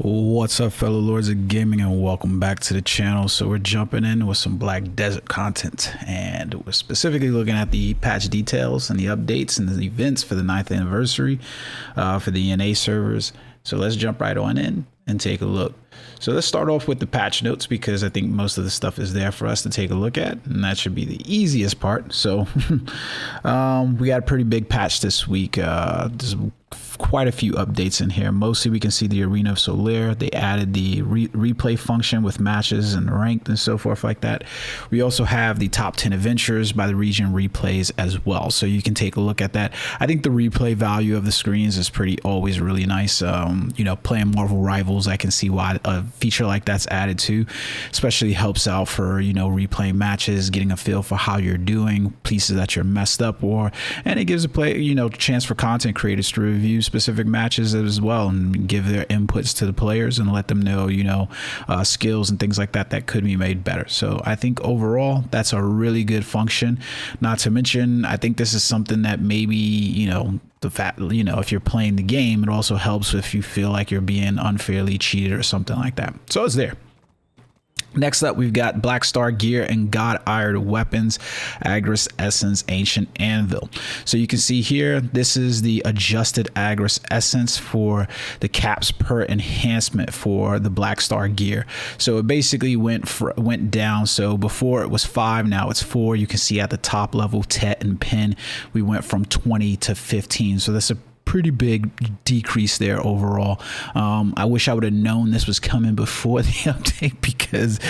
What's up, fellow lords of gaming, and welcome back to the channel. So we're jumping in with some Black Desert content, and we're specifically looking at the patch details and the updates and the events for the 9th anniversary for the NA servers. So let's jump right on in and take a look. So let's start off with the patch notes, because I think most of the stuff is there for us to take a look at, and that should be the easiest part. So we got a pretty big patch this week. There's quite a few updates in here. Mostly we can see the Arena of Solaire. They added the replay function with matches and ranked and so forth like that. We also have the top 10 adventures by the region replays as well, so you can take a look at that. I think the replay value of the screens is always really nice. You know, playing Marvel Rivals, I can see why a feature like that's added too. Especially helps out for, you know, replaying matches, getting a feel for how you're doing, pieces that you're messed up, and it gives a player, you know, chance for content creators to review specific matches as well and give their inputs to the players and let them know, you know, skills and things like that that could be made better. So I think overall that's a really good function. Not to mention, I think this is something that maybe, you know, the fact, you know, if you're playing the game, it also helps if you feel like you're being unfairly cheated or something like that. So it's there. Next up, we've got Black Star Gear and God-Ired Weapons, Agris Essence, Ancient Anvil. So you can see here, this is the adjusted Agris Essence for the caps per enhancement for the Black Star Gear. So it basically went down. So before it was 5, now it's 4. You can see at the top level, Tet and Pin, we went from 20 to 15. So that's a pretty big decrease there overall. I wish I would have known this was coming before the update, because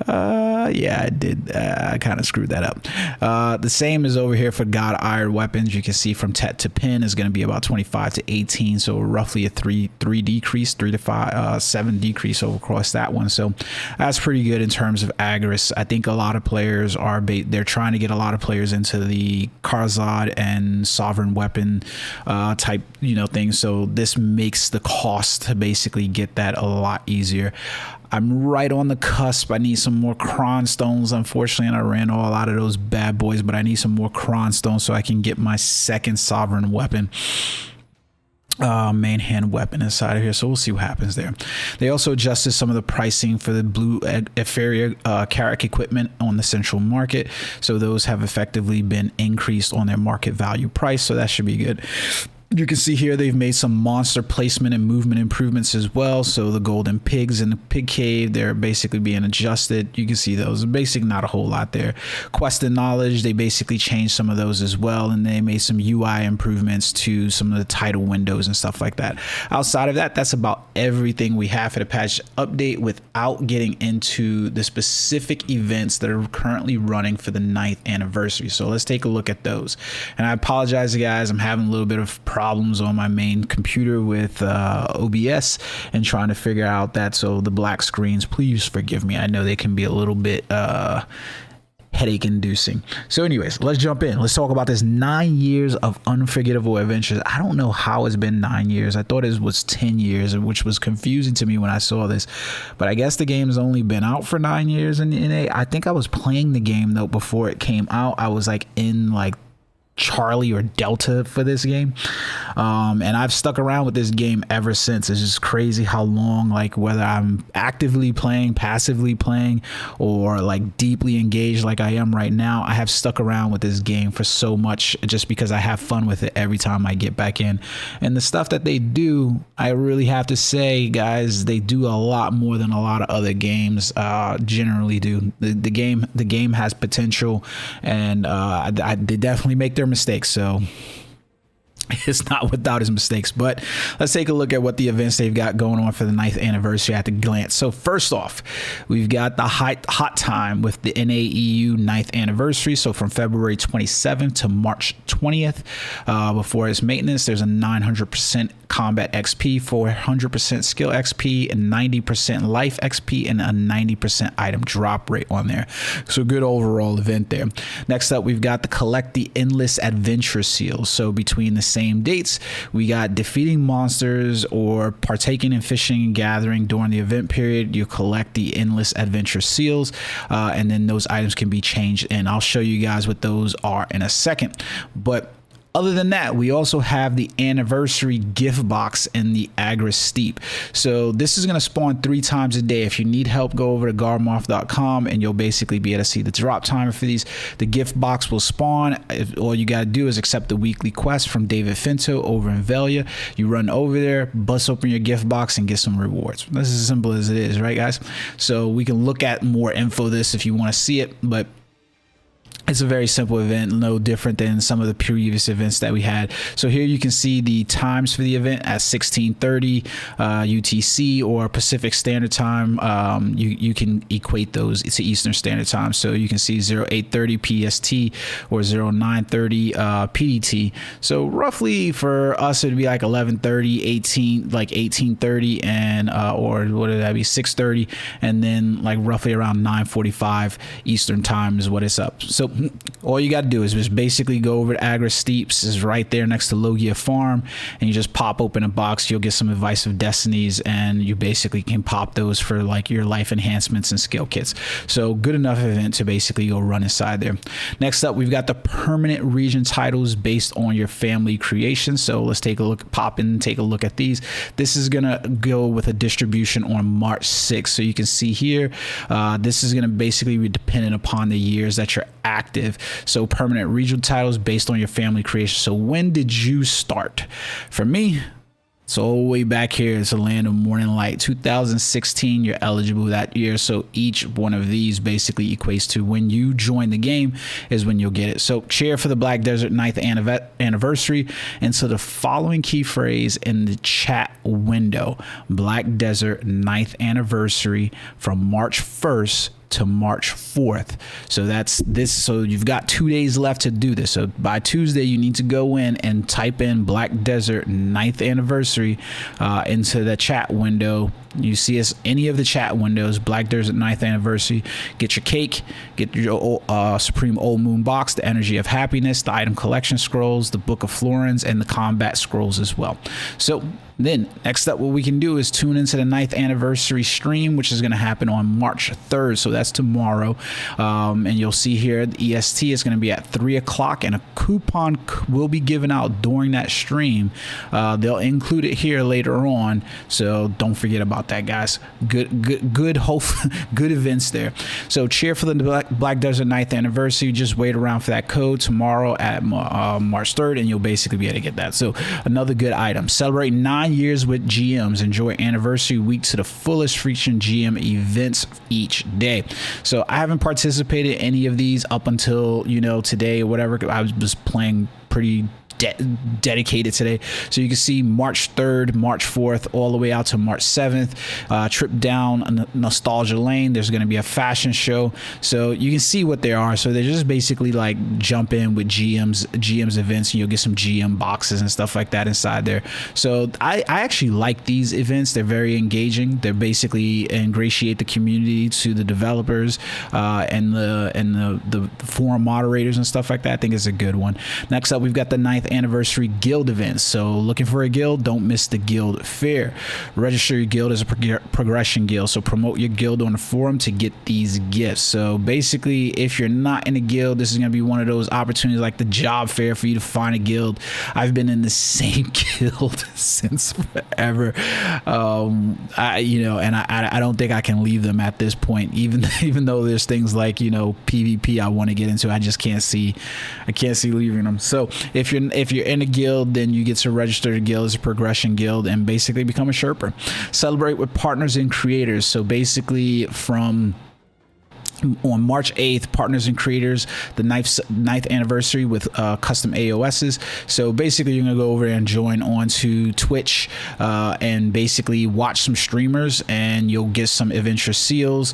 yeah, I did. I kind of screwed that up. The same is over here for God-Ired Weapons. You can see from Tet to Pin is going to be about 25 to 18, so roughly a 3 decrease, 3 to 5, 7 decrease over across that one. So that's pretty good in terms of Agris. I think a lot of players are they're trying to get a lot of players into the Karzad and Sovereign Weapon type, you know, things. So this makes the cost to basically get that a lot easier. I'm right on the cusp. I need some more Cron Stones, unfortunately, and I ran all out of those bad boys, but I need some more Cron Stones so I can get my second Sovereign Weapon, main hand weapon inside of here. So we'll see what happens there. They also adjusted some of the pricing for the blue Etheria Carrack equipment on the central market, so those have effectively been increased on their market value price, so that should be good. You can see here they've made some monster placement and movement improvements as well. So the golden pigs in the pig cave, they're basically being adjusted. You can see those. Basically not a whole lot there. Quest and knowledge, they basically changed some of those as well, and they made some UI improvements to some of the title windows and stuff like that. Outside of that, that's about everything we have for the patch update, without getting into the specific events that are currently running for the 9th anniversary. So let's take a look at those. And I apologize, guys, I'm having a little bit of problems on my main computer with OBS and trying to figure out that. So the black screens, please forgive me. I know they can be a little bit headache inducing. So anyways, let's jump in. Let's talk about this 9 years of unforgettable adventures. I don't know how it's been 9 years. I thought it was 10 years, which was confusing to me when I saw this, but I guess the game's only been out for 9 years in NA. I think I was playing the game though before it came out. I was like in like Charlie or Delta for this game, and I've stuck around with this game ever since. It's just crazy how long, like whether I'm actively playing, passively playing, or like deeply engaged like I am right now, I have stuck around with this game for so much just because I have fun with it every time I get back in. And the stuff that they do, I really have to say, guys, they do a lot more than a lot of other games generally do. The game has potential, and they definitely make their mistakes, so it's not without his mistakes. But let's take a look at what the events they've got going on for the 9th anniversary at a glance. So first off, we've got the hot time with the NAEU 9th anniversary. So from February 27th to March 20th, before its maintenance, there's a 900% combat XP, 400% skill XP, and 90% life XP, and a 90% item drop rate on there. So good overall event there. Next up, we've got the collect the endless adventure seals. So between the same dates, we got defeating monsters or partaking in fishing and gathering during the event period. You collect the endless adventure seals, and then those items can be changed, and I'll show you guys what those are in a second. But Other than that, we also have the anniversary gift box in the Agra Steep. So this is going to spawn 3 times a day. If you need help, go over to garmoth.com and you'll basically be able to see the drop timer for these. The gift box will spawn. All you got to do is accept the weekly quest from David Finto over in Velia. You run over there, bust open your gift box and get some rewards. That's as simple as it is, right guys? So we can look at more info this if you want to see it, but it's a very simple event, no different than some of the previous events that we had. So here you can see the times for the event at 1630 UTC or Pacific Standard Time. You can equate those to Eastern Standard Time. So you can see 0830 PST or 0930 PDT. So roughly for us, it'd be like 1130, 1830, and or what would that be, 630, and then like roughly around 9:45 Eastern Time is what it's up. So all you got to do is just basically go over to Agra Steeps, is right there next to Logia Farm, and you just pop open a box. You'll get some advice of destinies, and you basically can pop those for like your life enhancements and skill kits. So good enough event to basically go run inside there. Next up, we've got the permanent region titles based on your family creation. So let's take a look, pop in and take a look at these. This is gonna go with a distribution on March 6th. So you can see here, this is gonna basically be dependent upon the years that you're active. So permanent regional titles based on your family creation. So when did you start? For me, it's all the way back here. It's a Land of Morning Light 2016. You're eligible that year. So each one of these basically equates to when you join the game is when you'll get it. So cheer for the Black Desert 9th anniversary. And so the following key phrase in the chat window: Black Desert 9th anniversary from March 1st to March 4th. So that's this. So you've got 2 days left to do this. So by Tuesday, you need to go in and type in Black Desert 9th anniversary into the chat window. You see us any of the chat windows, Black Desert 9th anniversary. Get your cake, get your Supreme Old Moon box, the Energy of Happiness, the item collection scrolls, the Book of Florence, and the combat scrolls as well. So then next up, what we can do is tune into the 9th anniversary stream, which is going to happen on March 3rd. So that's tomorrow. And you'll see here the EST is going to be at 3 o'clock, and a coupon will be given out during that stream. They'll include it here later on. So don't forget about that, guys. Good hope, good events there. So cheer for the Black Desert 9th anniversary. Just wait around for that code tomorrow at March 3rd, and you'll basically be able to get that. So another good item. Celebrate 9 years with GMs. Enjoy anniversary week to the fullest, featuring GM events each day. So I haven't participated in any of these up until, you know, today or whatever. I was just playing pretty dedicated today. So you can see March 3rd, March 4th, all the way out to March 7th. Trip down Nostalgia Lane. There's going to be a fashion show. So you can see what they are. So they're just basically like jump in with GM's events, and you'll get some GM boxes and stuff like that inside there. So I actually like these events. They're very engaging. They're basically ingratiate the community to the developers and the forum moderators and stuff like that. I think it's a good one. Next up, we've got the 9th anniversary guild events. So looking for a guild, don't miss the guild fair. Register your guild as a progression guild. So promote your guild on the forum to get these gifts. So basically, if you're not in a guild, this is going to be one of those opportunities like the job fair for you to find a guild. I've been in the same guild since forever. I don't think I can leave them at this point, even though there's things like, you know, PvP I want to get into. I just can't see leaving them. So if you're in a guild, then you get to register the guild as a progression guild and basically become a Sherpa. Celebrate with partners and creators. So basically on March 8th, partners and creators, the 9th anniversary with custom AOSs. So basically, you're going to go over and join onto Twitch and basically watch some streamers, and you'll get some adventure seals.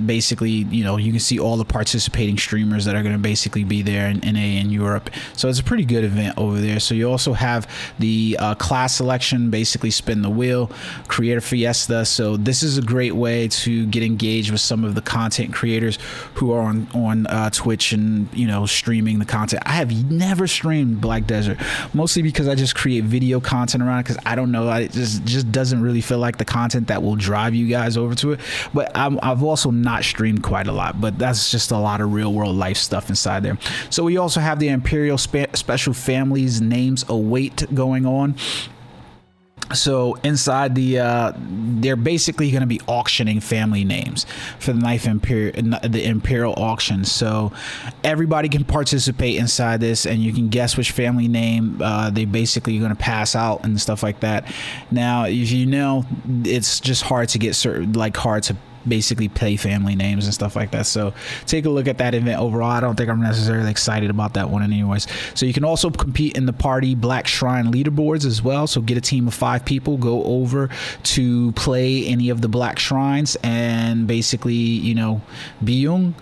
Basically, you know, you can see all the participating streamers that are going to basically be there in NA and Europe. So it's a pretty good event over there. So you also have the class selection, basically spin the wheel, creator fiesta. So this is a great way to get engaged with some of the content content creators who are on Twitch and, you know, streaming the content. I have never streamed Black Desert, mostly because I just create video content around it, because I don't know, it just doesn't really feel like the content that will drive you guys over to it. But I've also not streamed quite a lot, but that's just a lot of real world life stuff inside there. So we also have the Imperial Special Families Names Await going on. So inside they're basically going to be auctioning family names for the Imperial auction. So everybody can participate inside this, and you can guess which family name they basically going to pass out and stuff like that. Now, if you know, it's just hard to get hard to basically play family names and stuff like that. So take a look at that event overall. I don't think I'm necessarily excited about that one anyways. So you can also compete in the party Black Shrine leaderboards as well. So get a team of 5 people, go over to play any of the Black Shrines, and basically, you know, Byung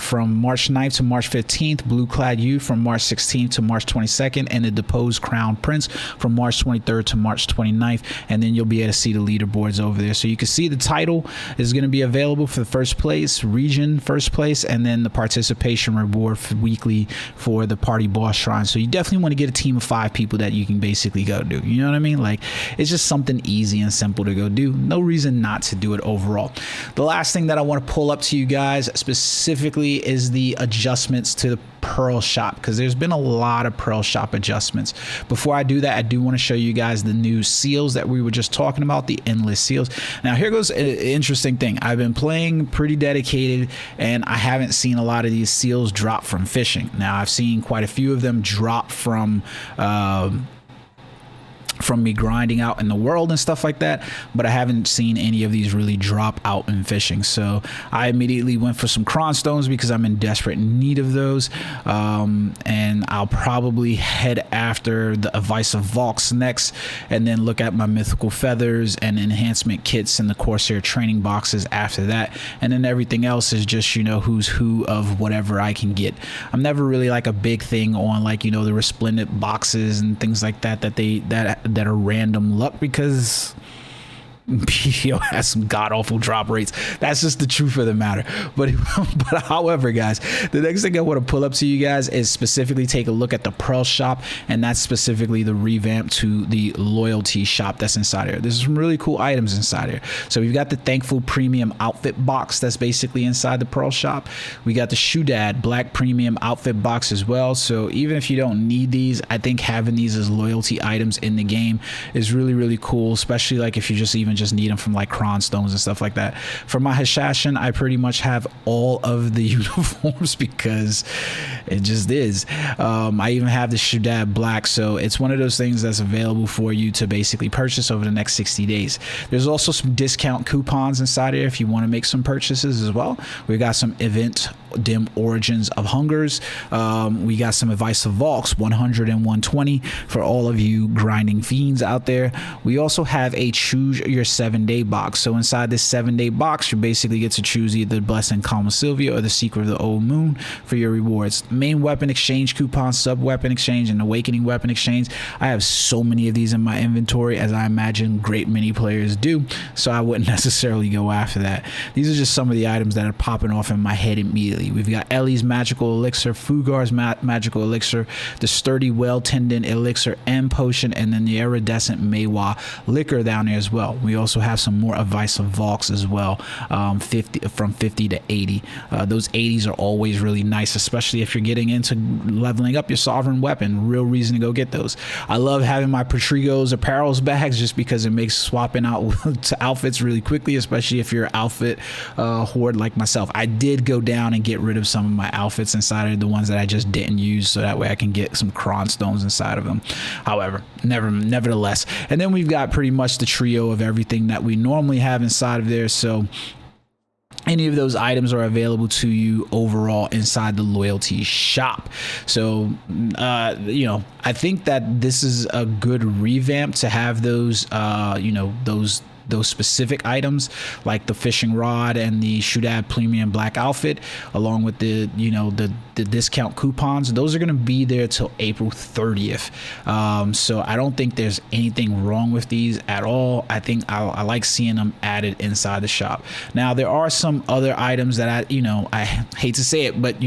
from March 9th to March 15th, Blue Clad Youth from March 16th to March 22nd, and the Deposed Crown Prince from March 23rd to March 29th. And then you'll be able to see the leaderboards over there. So you can see the title is going to be available for the first place, region first place, and then the participation reward for weekly for the party boss shrine. So you definitely want to get a team of 5 people that you can basically go do. You know what I mean? Like, it's just something easy and simple to go do. No reason not to do it overall. The last thing that I want to pull up to you guys specifically is the adjustments to the Pearl Shop, because there's been a lot of Pearl Shop adjustments. Before I do that, I do want to show you guys the new seals that we were just talking about, the endless seals. Now here goes an interesting thing. I've been playing pretty dedicated, and I haven't seen a lot of these seals drop from fishing. Now I've seen quite a few of them drop from me grinding out in the world and stuff like that, but I haven't seen any of these really drop out in fishing. So I immediately went for some cron stones because I'm in desperate need of those, and I'll probably head after the Advice of Vox next, and then look at my mythical feathers and enhancement kits and the Corsair training boxes after that. And then everything else is just, you know, who's who of whatever I can get. I'm never really like a big thing on, like, you know, the resplendent boxes and things like that that are random luck, because PTO has some god-awful drop rates. That's just the truth of the matter. But however, guys, the next thing I want to pull up to you guys is specifically take a look at the Pearl Shop, and that's specifically the revamp to the loyalty shop that's inside here. There's some really cool items inside here. So we've got the Thankful Premium Outfit Box that's basically inside the Pearl Shop. We got the Shoedad Black Premium Outfit Box as well. So even if you don't need these, I think having these as loyalty items in the game is really, really cool, especially like if you just need them from like cron stones and stuff like that. For my Hashashin, I pretty much have all of the uniforms because it just is. I even have the Shoedad Black, so it's one of those things that's available for you to basically purchase over the next 60 days. There's also some discount coupons inside here if you want to make some purchases as well. We got some event dim Origins of Hungers. We got some Advice of Vox 100 and 120 for all of you grinding fiends out there. We also have a choose your 7-day box. So inside this 7-day box, you basically get to choose either the Blessing Calma Sylvia or the Secret of the Old Moon for your rewards. Main weapon exchange coupon, sub weapon exchange, and awakening weapon exchange. I have so many of these in my inventory, as I imagine great many players do, so I wouldn't necessarily go after that. These are just some of the items that are popping off in my head immediately. We've got Ellie's Magical Elixir, Fugar's Magical Elixir, the Sturdy Well Tendon Elixir and Potion, and then the Iridescent Maywa Liquor down there as well. We also have some more Advice of Vox as well, from 50 to 80. Those 80s are always really nice, especially if you're getting into leveling up your sovereign weapon. Real reason to go get those. I love having my Patrigos apparels bags just because it makes swapping out to outfits really quickly, especially if you're an outfit hoard like myself. I did go down and get rid of some of my outfits inside of the ones that I just didn't use, so that way I can get some cron stones inside of them. However, nevertheless, and then we've got pretty much the trio of everything that we normally have inside of there. So any of those items are available to you overall inside the loyalty shop. So you know, I think that this is a good revamp to have those you know, those those specific items like the fishing rod and the Shootad Premium Black outfit, along with the the discount coupons. Those are going to be there till April 30th. So I don't think there's anything wrong with these at all. I think I like seeing them added inside the shop. Now there are some other items that I hate to say it, but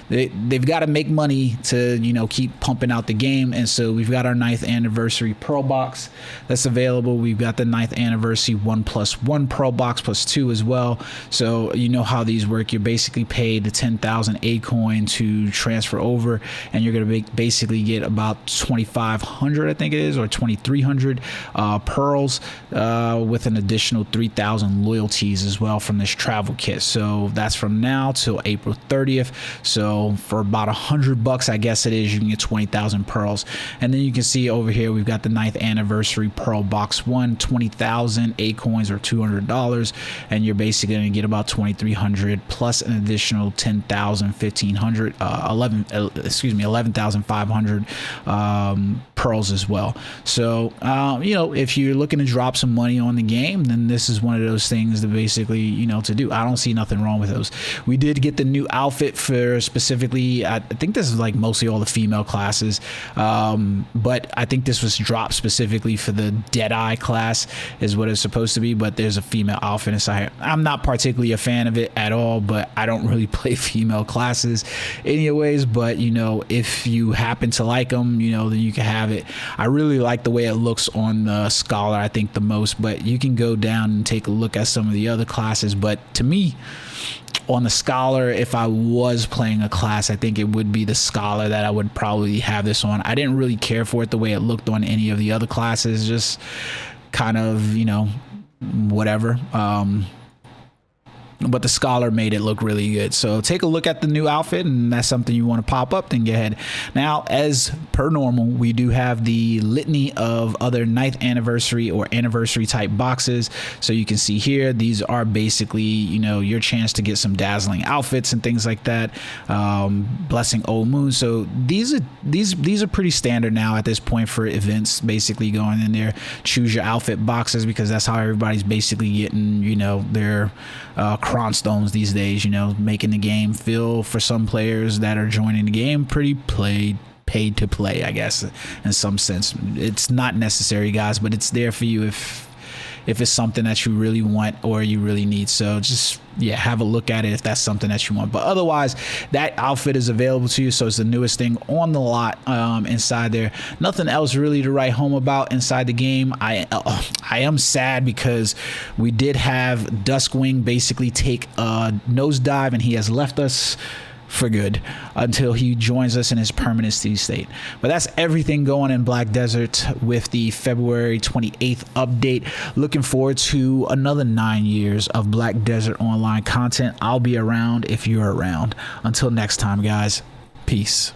they've got to make money to keep pumping out the game. And so we've got our 9th anniversary Pro box that's available. We've got the 9th anniversary 1+1 Pro box +2 as well. So you know how these work. You're basically paid the 10,000 A coin to transfer over, and you're going to basically get about 2,500, I think it is, or 2,300 pearls with an additional 3,000 loyalties as well from this travel kit. So that's from now till April 30th. So for about $100, I guess it is, you can get 20,000 pearls. And then you can see over here we've got the 9th anniversary Pearl box 1, 20,000 A coins or $200, and you're basically going to get about 2,300 plus an additional 10,000, 1,500, 11,500 pearls as well. So if you're looking to drop some money on the game, then this is one of those things to basically to do. I don't see nothing wrong with those. We did get the new outfit for specifically, I think this is like mostly all the female classes, but I think this was dropped specifically for the Deadeye class is what it's supposed to be, but there's a female outfit inside. I'm not particularly a fan of it at all, but I don't really play female classes anyways. But if you happen to like them, then you can have it. I really like the way it looks on the Scholar, I think the most, but you can go down and take a look at some of the other classes. But to me, on the Scholar, if I was playing a class, I think it would be the Scholar that I would probably have this on. I didn't really care for it the way it looked on any of the other classes, just kind of whatever. But the Scholar made it look really good. So take a look at the new outfit, and that's something you want to pop up, then go ahead. Now, as per normal, we do have the litany of other 9th anniversary or anniversary type boxes. So you can see here, these are basically your chance to get some dazzling outfits and things like that. Blessing Old Moon. So these are pretty standard now at this point for events, basically going in there. Choose your outfit boxes, because that's how everybody's basically getting their cron stones these days, making the game feel, for some players that are joining the game, pretty paid to play, I guess, in some sense. It's not necessary, guys, but it's there for you if it's something that you really want or you really need. So just have a look at it if that's something that you want. But otherwise, that outfit is available to you. So it's the newest thing on the lot inside there. Nothing else really to write home about inside the game. I am sad because we did have Duskwing basically take a nosedive, and he has left us for good until he joins us in his permanent steady state. But that's everything going in Black Desert with the February 28th update. Looking forward to another 9 years of Black Desert online content. I'll be around if you're around. Until next time, guys, peace.